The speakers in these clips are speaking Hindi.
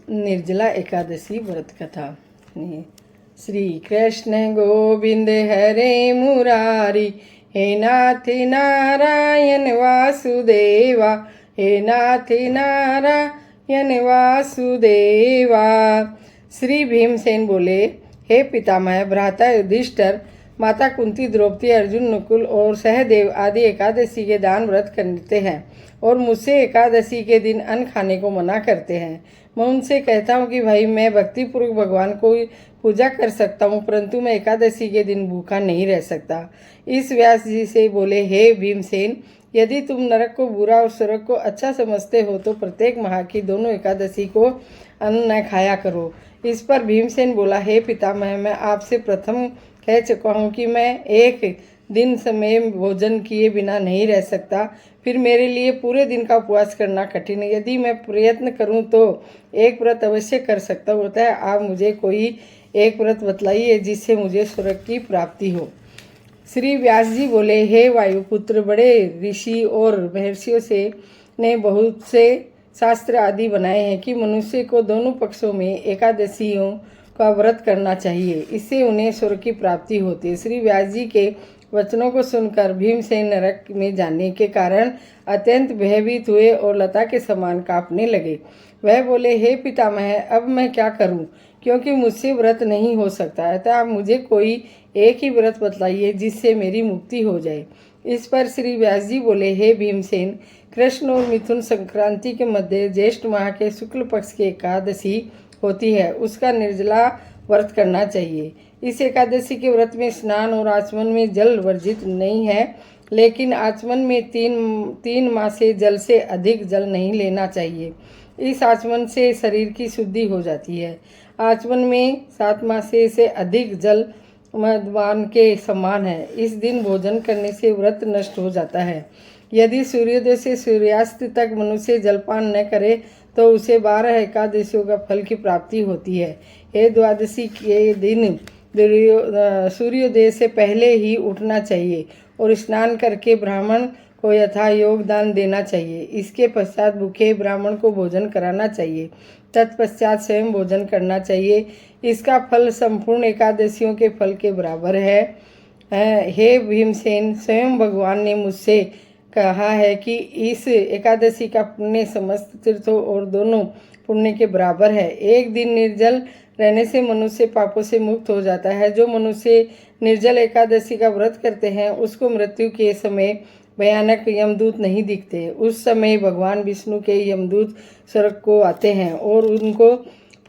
निर्जला एकादशी व्रत कथा। श्री कृष्ण गोविंद हरे मुरारी, हे नाथ नारायण वासुदेवा, हे नाथ नारायण वासुदेवा। श्री भीमसेन बोले, हे पितामह भ्राता युधिष्ठिर, माता कुंती, द्रौपदी, अर्जुन, नकुल और सहदेव आदि एकादशी के दान व्रत करते हैं और मुझसे एकादशी के दिन अन्न खाने को मना करते हैं। मैं उनसे कहता हूँ कि भाई मैं भक्तिपूर्वक भगवान को पूजा कर सकता हूँ, परंतु मैं एकादशी के दिन भूखा नहीं रह सकता। इस व्यास जी से बोले, हे भीमसेन, यदि तुम नरक को बुरा और स्वर्ग को अच्छा समझते हो तो प्रत्येक माह की दोनों एकादशी को अन्न न खाया करो। इस पर भीमसेन बोला, हे पितामह, मैं आपसे प्रथम कह चुका हूँ कि मैं एक दिन समय भोजन किए बिना नहीं रह सकता, फिर मेरे लिए पूरे दिन का उपवास करना कठिन है। यदि मैं प्रयत्न करूं तो एक व्रत अवश्य कर सकता होता है। आप मुझे कोई एक व्रत बतलाइए जिससे मुझे स्वर्ग की प्राप्ति हो। श्री व्यास जी बोले, हे वायुपुत्र, बड़े ऋषि और महर्षियों से ने बहुत से शास्त्र आदि बनाए हैं कि मनुष्य को दोनों पक्षों में एकादशियों का व्रत करना चाहिए, इससे उन्हें स्वर्ग की प्राप्ति होती है। श्री व्यास जी के वचनों को सुनकर भीमसेन नरक में जाने के कारण अत्यंत भयभीत हुए और लता के समान कांपने लगे। वह बोले, हे पितामह, अब मैं क्या करूं, क्योंकि मुझसे व्रत नहीं हो सकता, अतः आप मुझे कोई एक ही व्रत बतलाइए जिससे मेरी मुक्ति हो जाए। इस पर श्री व्यास जी बोले, हे भीमसेन, कृष्ण और मिथुन संक्रांति के मध्य ज्येष्ठ माह के शुक्ल पक्ष की एकादशी होती है, उसका निर्जला व्रत करना चाहिए। इस एकादशी के व्रत में स्नान और आचमन में जल वर्जित नहीं है, लेकिन आचमन में तीन माह से जल से अधिक जल नहीं लेना चाहिए। इस आचमन से शरीर की शुद्धि हो जाती है। आचमन में 7 माह से अधिक जल मद्यपान के समान है। इस दिन भोजन करने से व्रत नष्ट हो जाता है। यदि सूर्योदय से सूर्यास्त तक मनुष्य जलपान न करे तो उसे 12 एकादशियों का फल की प्राप्ति होती है। हे द्वादशी के दिन सूर्योदय से पहले ही उठना चाहिए और स्नान करके ब्राह्मण को यथा योगदान देना चाहिए। इसके पश्चात भूखे ब्राह्मण को भोजन कराना चाहिए, तत्पश्चात स्वयं भोजन करना चाहिए। इसका फल संपूर्ण एकादशियों के फल के बराबर है। हे भीमसेन, स्वयं भगवान ने मुझसे कहा है कि इस एकादशी का पुण्य समस्त तीर्थों और दोनों पुण्य के बराबर है। एक दिन निर्जल रहने से मनुष्य पापों से मुक्त हो जाता है। जो मनुष्य निर्जल एकादशी का व्रत करते हैं उसको मृत्यु के समय भयानक यमदूत नहीं दिखते। उस समय भगवान विष्णु के यमदूत स्वर्ग को आते हैं और उनको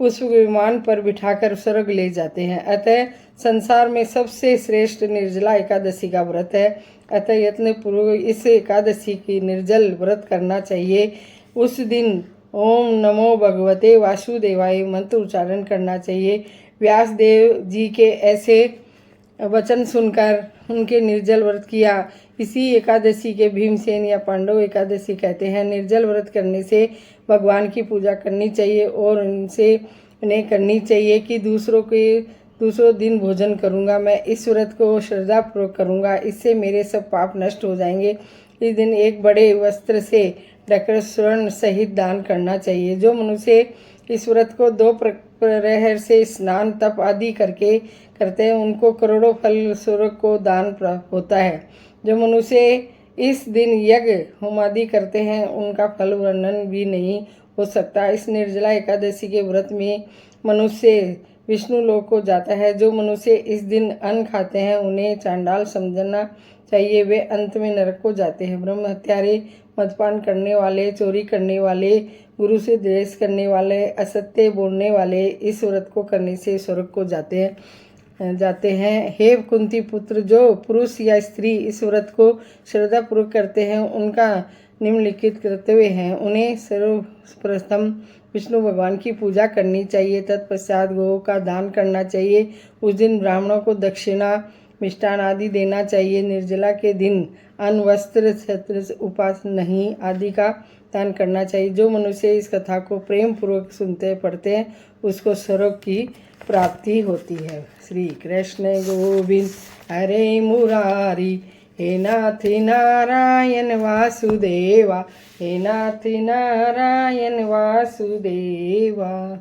पुष्प विमान पर बिठाकर स्वर्ग ले जाते हैं। अतः संसार में सबसे श्रेष्ठ निर्जला एकादशी का व्रत है। अतः यत्न पूर्वक इस एकादशी की निर्जल व्रत करना चाहिए। उस दिन ओम नमो भगवते वासुदेवाय मंत्र उच्चारण करना चाहिए। व्यासदेव जी के ऐसे वचन सुनकर उनके निर्जल व्रत किया। इसी एकादशी के भीमसेन या पांडव एकादशी कहते हैं। निर्जल व्रत करने से भगवान की पूजा करनी चाहिए और उनसे उन्हें करनी चाहिए कि दूसरों दिन भोजन करूंगा। मैं इस व्रत को श्रद्धापूर्वक करूंगा, इससे मेरे सब पाप नष्ट हो जाएंगे। इस दिन एक बड़े वस्त्र से ढककर स्वर्ण सहित दान करना चाहिए। जो मनुष्य इस व्रत को 2 प्रहर से स्नान तप आदि करते हैं उनको करोड़ों फल स्वर्ग को दान प्राप्त होता है। जो मनुष्य इस दिन यज्ञ होम आदि करते हैं उनका फल वर्णन भी नहीं हो सकता। इस निर्जला एकादशी के व्रत में मनुष्य विष्णु लोक को जाता है। जो मनुष्य इस दिन अन्न खाते हैं उन्हें चांडाल समझना चाहिए, वे अंत में नरक को जाते हैं। ब्रह्म हत्यारे, मद्यपान करने वाले, चोरी करने वाले, गुरु से द्वेष करने वाले, असत्य बोलने वाले इस व्रत को करने से स्वर्ग को जाते हैं। हे कुंती पुत्र, जो पुरुष या स्त्री इस व्रत को श्रद्धापूर्वक करते हैं उनका निम्नलिखित कर्तव्य हैं। उन्हें सर्वप्रथम विष्णु भगवान की पूजा करनी चाहिए, तत्पश्चात गौ का दान करना चाहिए। उस दिन ब्राह्मणों को दक्षिणा मिष्टान आदि देना चाहिए। निर्जला के दिन अन्न वस्त्र छत्र उपास नहीं आदि का दान करना चाहिए। जो मनुष्य इस कथा को प्रेम पूर्वक सुनते पढ़ते हैं उसको स्वर्ग की प्राप्ति होती है। श्री कृष्ण गोविंद हरे मुरारी, હે નાથ નારાયણ વાસુદેવા, હે નાથ નારાયણ વાસુદેવા.